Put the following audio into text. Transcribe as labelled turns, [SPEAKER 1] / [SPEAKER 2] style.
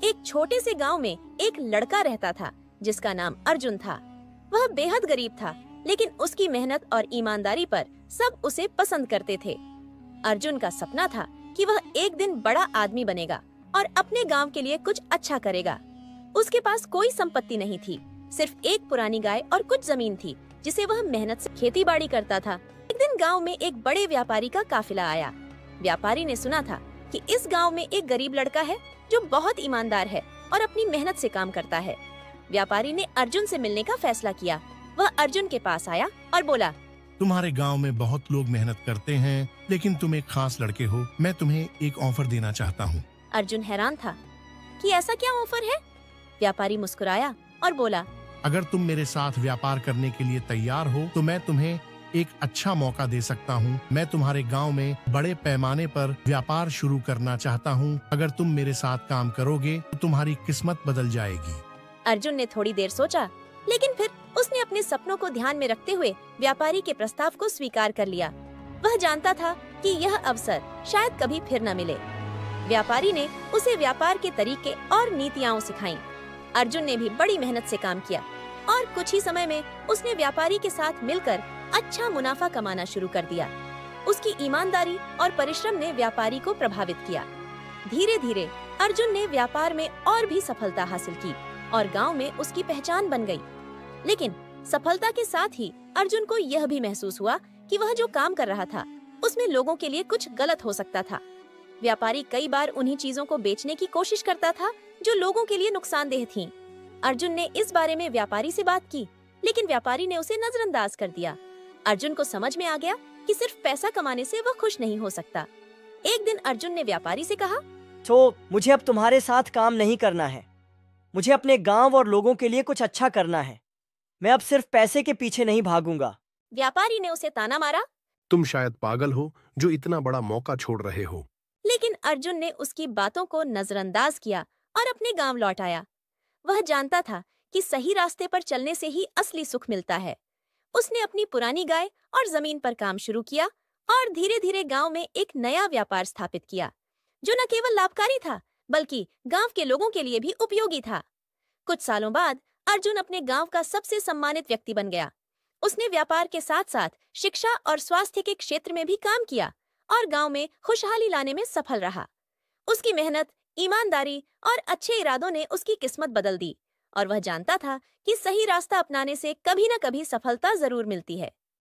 [SPEAKER 1] एक छोटे से गांव में एक लड़का रहता था जिसका नाम अर्जुन था। वह बेहद गरीब था, लेकिन उसकी मेहनत और ईमानदारी पर सब उसे पसंद करते थे। अर्जुन का सपना था कि वह एक दिन बड़ा आदमी बनेगा और अपने गांव के लिए कुछ अच्छा करेगा। उसके पास कोई संपत्ति नहीं थी, सिर्फ एक पुरानी गाय और कुछ जमीन थी जिसे वह मेहनत से खेती बाड़ी करता था। एक दिन गांव में एक बड़े व्यापारी का काफिला आया। व्यापारी ने सुना था कि इस गांव में एक गरीब लड़का है जो बहुत ईमानदार है और अपनी मेहनत से काम करता है। व्यापारी ने अर्जुन से मिलने का फैसला किया। वह अर्जुन के पास आया और बोला,
[SPEAKER 2] तुम्हारे गांव में बहुत लोग मेहनत करते हैं, लेकिन तुम एक खास लड़के हो। मैं तुम्हें एक ऑफर देना चाहता हूँ।
[SPEAKER 1] अर्जुन हैरान था कि ऐसा क्या ऑफर है। व्यापारी मुस्कुराया और बोला,
[SPEAKER 2] अगर तुम मेरे साथ व्यापार करने के लिए तैयार हो तो मैं तुम्हें एक अच्छा मौका दे सकता हूँ। मैं तुम्हारे गांव में बड़े पैमाने पर व्यापार शुरू करना चाहता हूँ। अगर तुम मेरे साथ काम करोगे तो तुम्हारी किस्मत बदल जाएगी।
[SPEAKER 1] अर्जुन ने थोड़ी देर सोचा, लेकिन फिर उसने अपने सपनों को ध्यान में रखते हुए व्यापारी के प्रस्ताव को स्वीकार कर लिया। वह जानता था कि यह अवसर शायद कभी फिर न मिले। व्यापारी ने उसे व्यापार के तरीके और नीतियाँ सिखाईं। अर्जुन ने भी बड़ी मेहनत से काम किया और कुछ ही समय में उसने व्यापारी के साथ मिलकर अच्छा मुनाफा कमाना शुरू कर दिया। उसकी ईमानदारी और परिश्रम ने व्यापारी को प्रभावित किया। धीरे धीरे अर्जुन ने व्यापार में और भी सफलता हासिल की और गांव में उसकी पहचान बन गई। लेकिन सफलता के साथ ही अर्जुन को यह भी महसूस हुआ कि वह जो काम कर रहा था उसमें लोगों के लिए कुछ गलत हो सकता था। व्यापारी कई बार उन्हीं चीजों को बेचने की कोशिश करता था जो लोगों के लिए नुकसानदेह थीं। अर्जुन ने इस बारे में व्यापारी से बात की, लेकिन व्यापारी ने उसे नजरअंदाज कर दिया। अर्जुन को समझ में आ गया कि सिर्फ पैसा कमाने से वह खुश नहीं हो सकता। एक दिन अर्जुन ने व्यापारी से कहा,
[SPEAKER 3] तो मुझे अब तुम्हारे साथ काम नहीं करना है। मुझे अपने गांव और लोगों के लिए कुछ अच्छा करना है। मैं अब सिर्फ पैसे के पीछे नहीं भागूंगा।
[SPEAKER 1] व्यापारी ने उसे ताना मारा,
[SPEAKER 4] तुम शायद पागल हो जो इतना बड़ा मौका छोड़ रहे हो।
[SPEAKER 1] लेकिन अर्जुन ने उसकी बातों को नजरअंदाज किया और अपने गांव लौट आया। वह जानता था कि सही रास्ते पर चलने से ही असली सुख मिलता है। उसने अपनी पुरानी गाय और जमीन पर काम शुरू किया और धीरे धीरे गांव में एक नया व्यापार स्थापित किया जो न केवल लाभकारी था बल्कि गांव के लोगों के लिए भी उपयोगी था। कुछ सालों बाद अर्जुन अपने गांव का सबसे सम्मानित व्यक्ति बन गया। उसने व्यापार के साथ साथ शिक्षा और स्वास्थ्य के क्षेत्र में भी काम किया और गांव में खुशहाली लाने में सफल रहा। उसकी मेहनत, ईमानदारी और अच्छे इरादों ने उसकी किस्मत बदल दी और वह जानता था कि सही रास्ता अपनाने से कभी न कभी सफलता जरूर मिलती है।